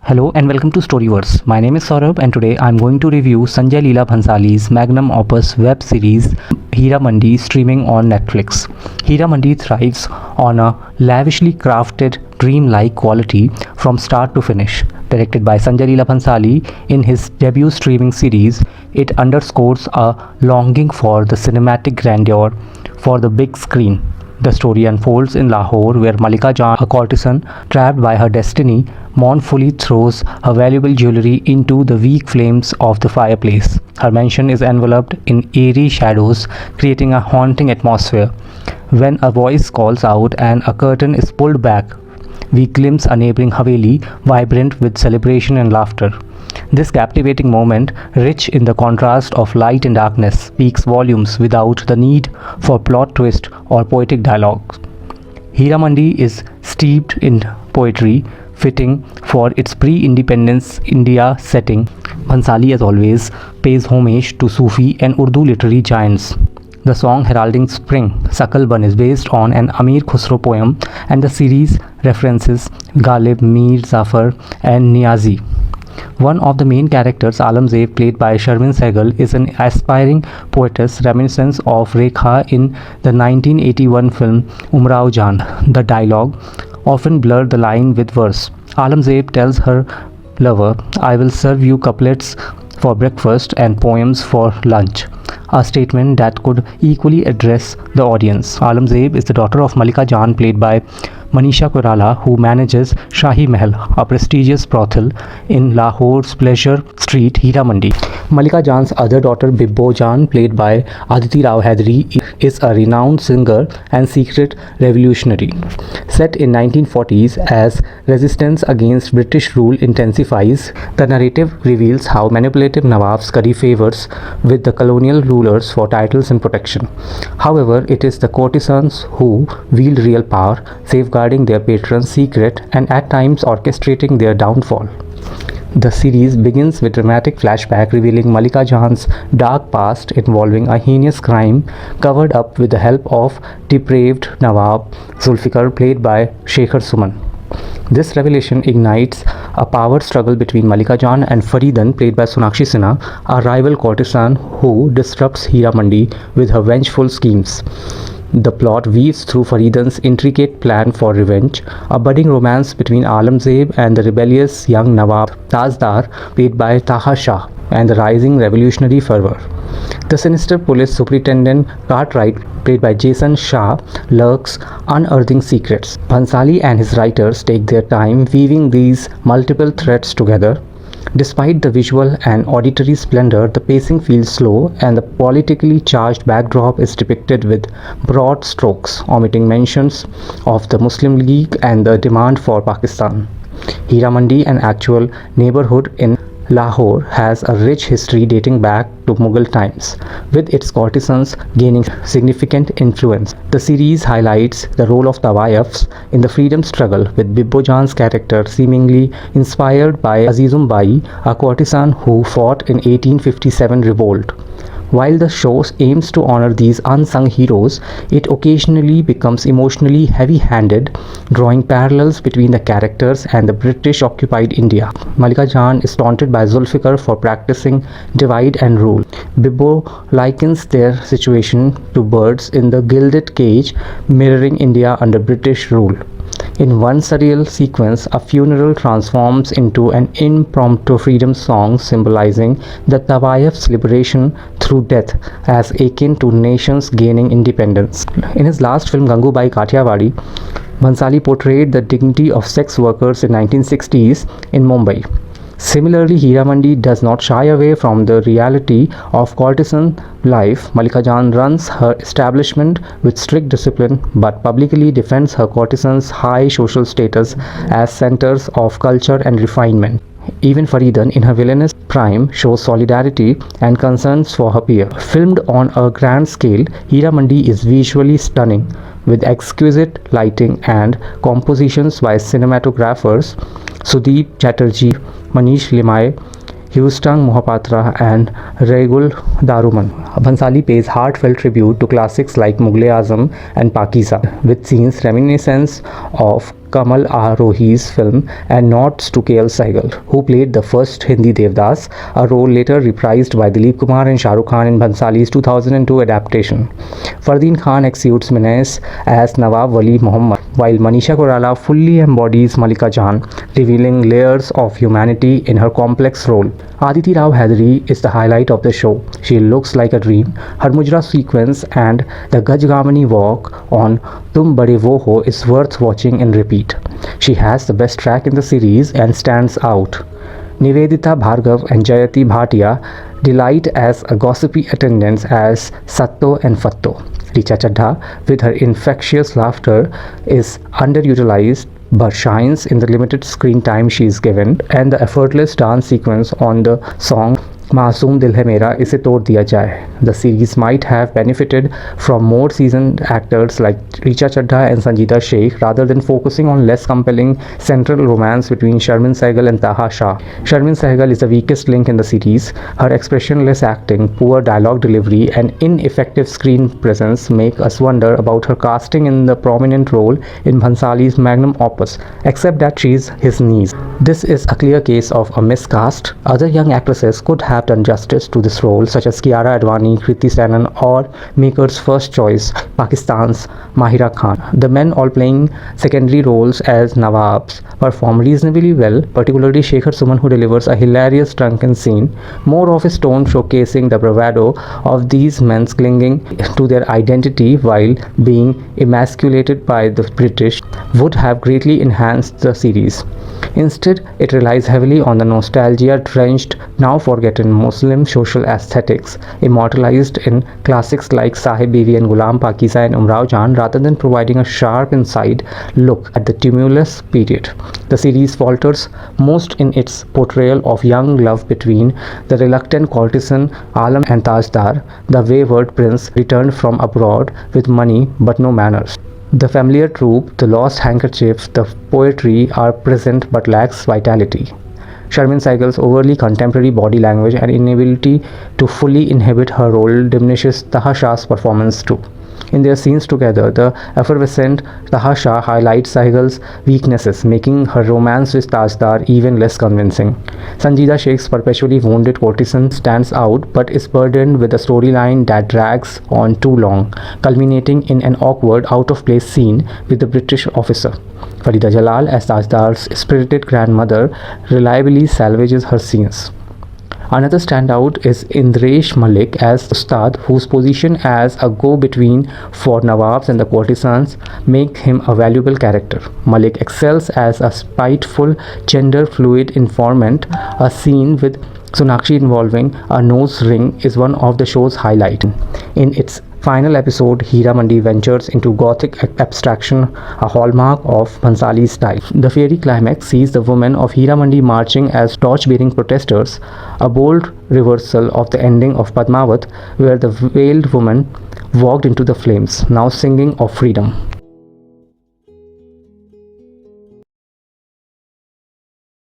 Hello and welcome to Storyverse. My name is Saurabh and today I'm going to review Sanjay Leela Bhansali's magnum opus web series Heeramandi streaming on Netflix. Heeramandi thrives on a lavishly crafted dreamlike quality from start to finish. Directed by Sanjay Leela Bhansali in his debut streaming series, it underscores a longing for the cinematic grandeur for the big screen. The story unfolds in Lahore, where Malika Jan, a courtesan trapped by her destiny, mournfully throws her valuable jewelry into the weak flames of the fireplace. Her mansion is enveloped in eerie shadows, creating a haunting atmosphere. When a voice calls out and a curtain is pulled back, we glimpse a neighboring Haveli, vibrant with celebration and laughter. This captivating moment, rich in the contrast of light and darkness, speaks volumes without the need for plot twist or poetic dialogue. Heeramandi is steeped in poetry, fitting for its pre-independence India setting. Bhansali, as always, pays homage to Sufi and Urdu literary giants. The song heralding spring, Sakal Ban, is based on an Amir Khusro poem, and the series references Ghalib, Mir Zafar, and Niazi. One of the main characters, Alamzeb, played by Sharmin Sehgal, is an aspiring poetess reminiscent of Rekha in the 1981 film Umrao Jaan. The dialogue often blurred the line with verse. Alamzeb tells her lover, "I will serve you couplets for breakfast and poems for lunch," a statement that could equally address the audience. Alamzeb is the daughter of Malika Jan, played by Manisha Koirala, who manages Shahi Mahal, a prestigious brothel in Lahore's pleasure street, Heeramandi. Malika Jan's other daughter, Bibbo Jan, played by Aditi Rao Hadri, is a renowned singer and secret revolutionary. Set in 1940s as resistance against British rule intensifies, the narrative reveals how manipulative Nawabs curry favors with the colonial rulers for titles and protection. However, it is the courtesans who wield real power, safeguarding their patrons' secret and at times orchestrating their downfall. The series begins with dramatic flashback revealing Malika Jan's dark past involving a heinous crime covered up with the help of depraved Nawab Zulfikar, played by Shekhar Suman. This revelation ignites a power struggle between Malika Jan and Faridan, played by Sonakshi Sinha, a rival courtesan who disrupts Heeramandi with her vengeful schemes. The plot weaves through Faridan's intricate plan for revenge, a budding romance between Alamzeb and the rebellious young Nawab Tazdar, played by Taha Shah, and the rising revolutionary fervor. The sinister police superintendent Cartwright, played by Jason Shah, lurks, unearthing secrets. Bhansali and his writers take their time weaving these multiple threads together. Despite the visual and auditory splendor, the pacing feels slow and the politically charged backdrop is depicted with broad strokes, omitting mentions of the Muslim League and the demand for Pakistan. Heeramandi, an actual neighborhood in Lahore, has a rich history dating back to Mughal times, with its courtesans gaining significant influence. The series highlights the role of Tawayafs in the freedom struggle, with Bibbo Jan's character seemingly inspired by Azizum Bai, a courtesan who fought in 1857 revolt. While the show aims to honor these unsung heroes, it occasionally becomes emotionally heavy-handed, drawing parallels between the characters and the British-occupied India. Malika Jan is taunted by Zulfikar for practicing divide and rule. Bibbo likens their situation to birds in the gilded cage, mirroring India under British rule. In one surreal sequence, a funeral transforms into an impromptu freedom song symbolizing the Tawayaf's liberation through death, as akin to nations gaining independence. In his last film, Gangubai Kathiawadi, Bhansali portrayed the dignity of sex workers in 1960s in Mumbai. Similarly, Heeramandi does not shy away from the reality of courtesan life. Malika Jan runs her establishment with strict discipline but publicly defends her courtesan's high social status as centers of culture and refinement. Even Faridan, in her villainous prime, shows solidarity and concerns for her peer. Filmed on a grand scale, Heeramandi is visually stunning, with exquisite lighting and compositions by cinematographers Sudeep Chatterjee, Manish Limaye, Hustang Mohapatra, and Regul Daruman. Bhansali pays heartfelt tribute to classics like Mughal-e-Azam and Pakiza, with scenes reminiscent of Kamal Arohi's film and nods to KL Sehgal, who played the first Hindi Devdas, a role later reprised by Dilip Kumar and Shah Rukh Khan in Bhansali's 2002 adaptation. Fardeen Khan exudes menace as Nawab Wali Muhammad, while Manisha Koirala fully embodies Malika Jahan, revealing layers of humanity in her complex role. Aditi Rao Hadri is the highlight of the show. She looks like a dream. Her Mujra sequence and the Gajgamani walk on Tum Bade Wo Ho is worth watching in repeat. She has the best track in the series and stands out. Nivedita Bhargav and Jayati Bhatia delight as a gossipy attendants as Satto and Fatto. Richa Chadha, with her infectious laughter, is underutilized but shines in the limited screen time she is given, and the effortless dance sequence on the song Masoom Dil Hai Mera Ise Tod Diya Jaye. The series might have benefited from more seasoned actors like Richa Chadha and Sangeeta Sheikh rather than focusing on less compelling central romance between Sharmin Sehgal and Taha Shah. Sharmin Sehgal is the weakest link in the series. Her expressionless acting, poor dialogue delivery, and ineffective screen presence make us wonder about her casting in the prominent role in Bhansali's magnum opus, except that she's his niece. This is a clear case of a miscast. Other young actresses could have done justice to this role, such as Kiara Advani, Kriti Sanon, or Maker's first choice, Pakistan's Mahira Khan. The men, all playing secondary roles as Nawabs, perform reasonably well, particularly Shekhar Suman, who delivers a hilarious drunken scene, more of his tone showcasing the bravado of these men clinging to their identity while being emasculated by the British, would have greatly enhanced the series. Instead, it relies heavily on the nostalgia-drenched, now forgotten Muslim social aesthetics, immortalized in classics like Sahib Biwi and Ghulam Pakiza and Umrao Jan, rather than providing a sharp inside look at the tumultuous period. The series falters most in its portrayal of young love between the reluctant courtesan Alam and Tajdar, the wayward prince returned from abroad with money but no manners. The familiar trope, the lost handkerchief, the poetry are present but lacks vitality. Sharmin Sehgal's overly contemporary body language and inability to fully inhabit her role diminishes Taha Shah's performance too. In their scenes together, the effervescent Taha Shah highlights Sehgal's weaknesses, making her romance with Tajdar even less convincing. Sangeeta Sheikh's perpetually wounded courtesan stands out but is burdened with a storyline that drags on too long, culminating in an awkward, out-of-place scene with the British officer. Farida Jalal as Tajdar's spirited grandmother reliably salvages her scenes. Another standout is Indresh Malik as Ustad, whose position as a go-between for Nawabs and the courtesans make him a valuable character. Malik excels as a spiteful, gender-fluid informant. A scene with Sonakshi involving a nose ring is one of the show's highlights. In its final episode, Heeramandi ventures into gothic abstraction, a hallmark of Bhansali's style. The fairy climax sees the women of Heeramandi marching as torch-bearing protesters, a bold reversal of the ending of Padmavat, where the veiled woman walked into the flames, now singing of freedom.